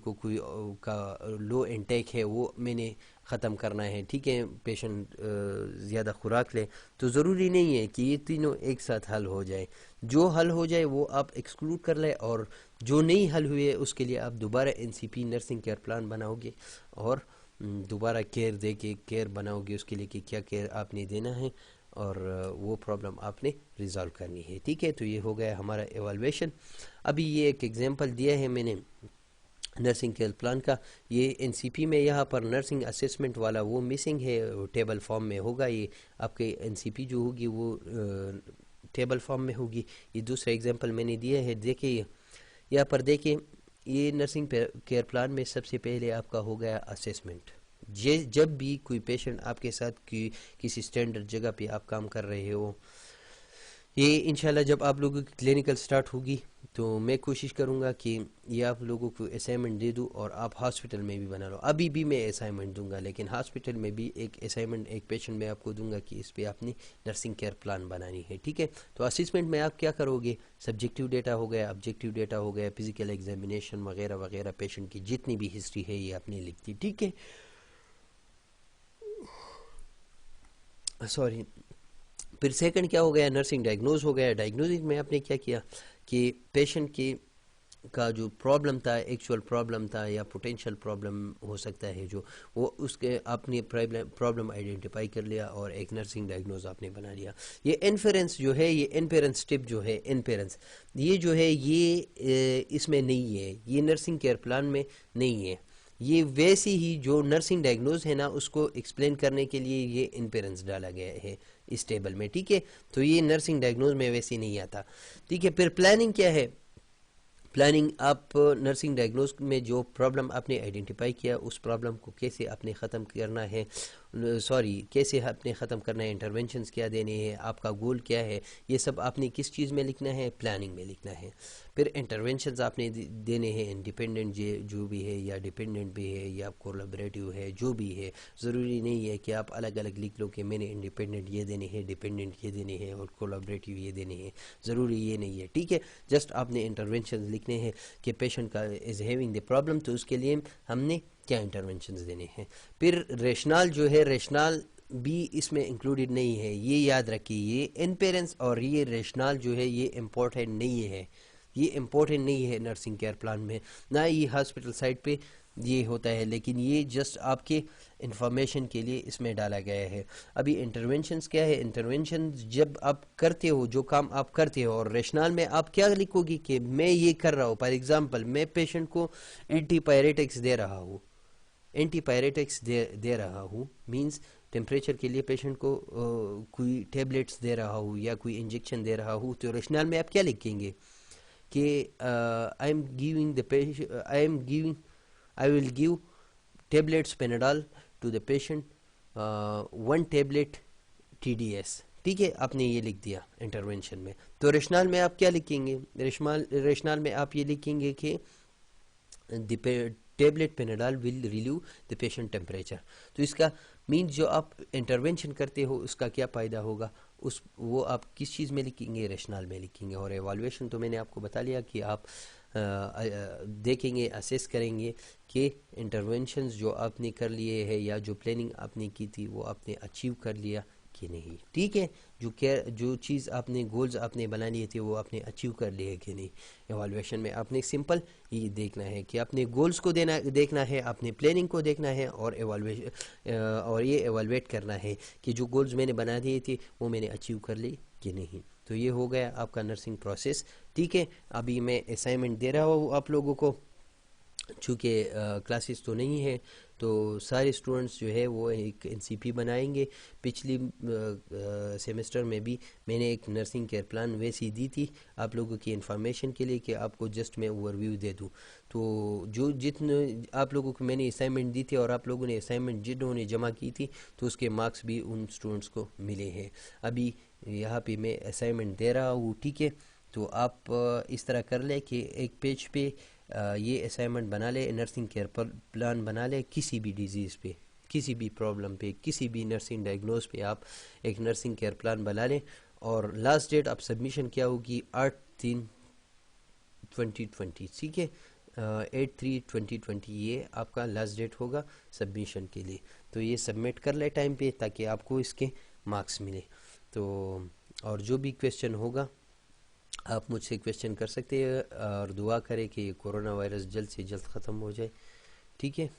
को कोई का लो इनटेक है वो मैंने ख़त्म करना है, ठीक है, पेशेंट ज़्यादा खुराक ले। तो ज़रूरी नहीं है कि ये तीनों एक साथ हल हो जाए, जो हल हो जाए वो आप एक्सक्लूड कर ले, और जो नहीं हल हुए उसके लिए आप दोबारा एनसीपी नर्सिंग केयर प्लान बनाओगे और दोबारा केयर दे के केयर बनाओगे उसके लिए कि क्या केयर आपने देना है और वो प्रॉब्लम आपने रिजॉल्व करनी है, ठीक है। तो ये हो गया हमारा एवैल्यूएशन। अभी ये एक एग्जांपल दिया है मैंने नर्सिंग केयर प्लान का, ये एनसीपी में यहाँ पर नर्सिंग असेसमेंट वाला वो मिसिंग है, टेबल फॉर्म में होगा, ये आपके एनसीपी जो होगी वो टेबल फॉर्म में होगी। ये दूसरा एग्जांपल मैंने दिया है, देखिए यहाँ पर देखिए, ये नर्सिंग केयर प्लान में सबसे पहले आपका हो गया असेसमेंट। जब भी कोई पेशेंट आपके साथ किसी स्टैंडर्ड जगह पे आप काम कर रहे हो, ये इंशाल्लाह जब आप लोगों की क्लिनिकल स्टार्ट होगी तो मैं कोशिश करूँगा कि ये आप लोगों को असाइनमेंट दे दूँ और आप हॉस्पिटल में भी बना लो। अभी भी मैं असाइनमेंट दूंगा, लेकिन हॉस्पिटल में भी एक असाइनमेंट एक पेशेंट में आपको दूंगा कि इस पे आपने नर्सिंग केयर प्लान बनानी है, ठीक है। तो असिस्मेंट में आप क्या करोगे, सब्जेक्टिव डेटा हो गया, ऑब्जेक्टिव डेटा हो गया, फिजिकल एग्जामिनेशन वगैरह वगैरह, पेशेंट की जितनी भी हिस्ट्री है ये आपने लिख दी, ठीक है। सॉरी, फिर सेकंड क्या हो गया, नर्सिंग डायग्नोज हो गया। डायग्नोसिस में आपने क्या किया कि पेशेंट का जो प्रॉब्लम था, एक्चुअल प्रॉब्लम था या पोटेंशियल प्रॉब्लम हो सकता है, जो वो उसके आपने प्रॉब्लम आइडेंटिफाई कर लिया और एक नर्सिंग डायग्नोज आपने बना लिया। ये इन्फेरेंस जो है, ये इन्फेरेंस टिप जो है, इन्फेरेंस ये जो है ये इसमें नहीं है, ये नर्सिंग केयर प्लान में नहीं है। ये वैसे ही जो नर्सिंग डायग्नोज है ना उसको एक्सप्लेन करने के लिए ये इन्फेरेंस डाला गया है इस टेबल में, ठीक है। तो ये नर्सिंग डायग्नोज में वैसे नहीं आता, ठीक है। फिर प्लानिंग क्या है, प्लानिंग आप नर्सिंग डायग्नोज में जो प्रॉब्लम आपने आइडेंटिफाई किया उस प्रॉब्लम को कैसे आपने ख़त्म करना है, सॉरी कैसे आपने ख़त्म करना है, इंटरवेंशंस क्या देने हैं, आपका गोल क्या है, ये सब आपने किस चीज़ में लिखना है, प्लानिंग में लिखना है। फिर इंटरवेंशंस आपने देने हैं, इंडिपेंडेंट जो भी है या डिपेंडेंट भी है या कोलैबोरेटिव है, जो भी है। ज़रूरी नहीं है कि आप अलग अलग लिख लो कि मैंने इंडिपेंडेंट ये देने हैं, डिपेंडेंट ये देने हैं और कोलैबोरेटिव ये देने हैं, ज़रूरी ये नहीं है, ठीक है। जस्ट आपने इंटरवेंशंस लिखने हैं कि पेशेंट का इज़ हैविंग द प्रॉब्लम, तो उसके लिए हमने क्या इंटरवेंशंस देने हैं। फिर रेशनल जो है, रेशनल भी इसमें इंक्लूडेड नहीं है, ये याद रखिए। ये इनपेरेंस और ये रेशनल जो है ये इम्पोर्टेंट नहीं है, ये इम्पोर्टेंट नहीं है नर्सिंग केयर प्लान में, ना ये हॉस्पिटल साइट पे ये होता है, लेकिन ये जस्ट आपके इंफॉर्मेशन के लिए इसमें डाला गया है। अभी इंटरवेंशंस क्या है, इंटरवेंशन जब आप करते हो, जो काम आप करते हो, और रेशनल में आप क्या लिखोगे कि मैं ये कर रहा हूँ। फॉर एग्जांपल मैं पेशेंट को एंटीपायरेटिक्स दे रहा हूँ, एंटीपायरेटिक्स दे रहा हूँ मींस टेम्परेचर के लिए पेशेंट को कोई टेबलेट्स दे रहा हूँ या कोई इंजेक्शन दे रहा हूँ, तो रेशनल में आप क्या लिखेंगे कि I am giving the patient, I will give tablets Panadol to the patient, 1 tablet TDS, ठीक है। आपने ये लिख दिया इंटरवेंशन में। तो रेशनल में आप क्या लिखेंगे, रेशनल में आप ये लिखेंगे कि tablet Panadol will relieve the patient temperature. तो इसका मीन जो आप इंटरवेंशन करते हो उसका क्या फ़ायदा होगा, उस वो आप किस चीज़ में लिखेंगे, रेशनल में लिखेंगे। और एवालुएशन तो मैंने आपको बता लिया कि आप देखेंगे, असेस करेंगे कि इंटरवेंशंस जो आपने कर लिए हैं या जो प्लानिंग आपने की थी वो आपने अचीव कर लिया कि नहीं, ठीक है। जो चीज़ आपने गोल्स आपने बना लिए थे वो आपने अचीव कर लिए कि नहीं। एवालुएशन में आपने सिंपल ये देखना है कि आपने गोल्स को देखना है, आपने प्लानिंग को देखना है, और ये एवालुएट करना है कि जो गोल्स मैंने बना दिए थे वो मैंने अचीव कर लिए कि नहीं। तो ये हो गया आपका नर्सिंग प्रोसेस, ठीक है। अभी मैं असाइनमेंट दे रहा हूँ आप लोगों को, चूँकि क्लासेस तो नहीं है, तो सारे स्टूडेंट्स जो है वो एक एनसीपी बनाएंगे। पिछली सेमेस्टर में भी मैंने एक नर्सिंग केयर प्लान वैसी दी थी आप लोगों की इन्फॉर्मेशन के लिए कि आपको जस्ट मैं ओवरव्यू दे दूं। तो जो जितने आप लोगों को मैंने असाइनमेंट दी थी और आप लोगों ने असाइनमेंट जिन्होंने जमा की थी, तो उसके मार्क्स भी उन स्टूडेंट्स को मिले हैं। अभी यहाँ पे मैं असाइनमेंट दे रहा हूँ, ठीक है। तो आप इस तरह कर ले कि एक पेज पे ये असाइनमेंट बना ले, नर्सिंग केयर पर प्लान बना ले, किसी भी डिजीज़ पे, किसी भी प्रॉब्लम पे, किसी भी नर्सिंग डायग्नोज पे आप एक नर्सिंग केयर प्लान बना लें। और लास्ट डेट आप सबमिशन क्या होगी, 8/3/2020, ठीक है। 8/3/2020 ये आपका लास्ट डेट होगा सबमिशन के लिए। तो ये सबमिट कर ले टाइम पे ताकि आपको इसके मार्क्स मिले। तो और जो भी क्वेश्चन होगा आप मुझसे क्वेश्चन कर सकते हैं, और दुआ करें कि कोरोना वायरस जल्द से जल्द ख़त्म हो जाए, ठीक है।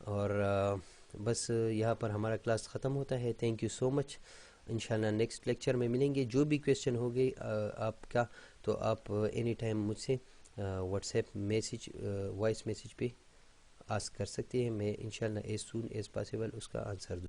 और बस यहाँ पर हमारा क्लास ख़त्म होता है। Thank you so much. इंशाल्लाह नेक्स्ट लेक्चर में मिलेंगे। जो भी क्वेश्चन होंगे आपका, तो आप एनी टाइम मुझसे व्हाट्सएप मैसेज, वॉइस मैसेज पे आस्क कर सकते हैं। मैं इंशाल्लाह एज सून एज पॉसिबल उसका आंसर दूँ।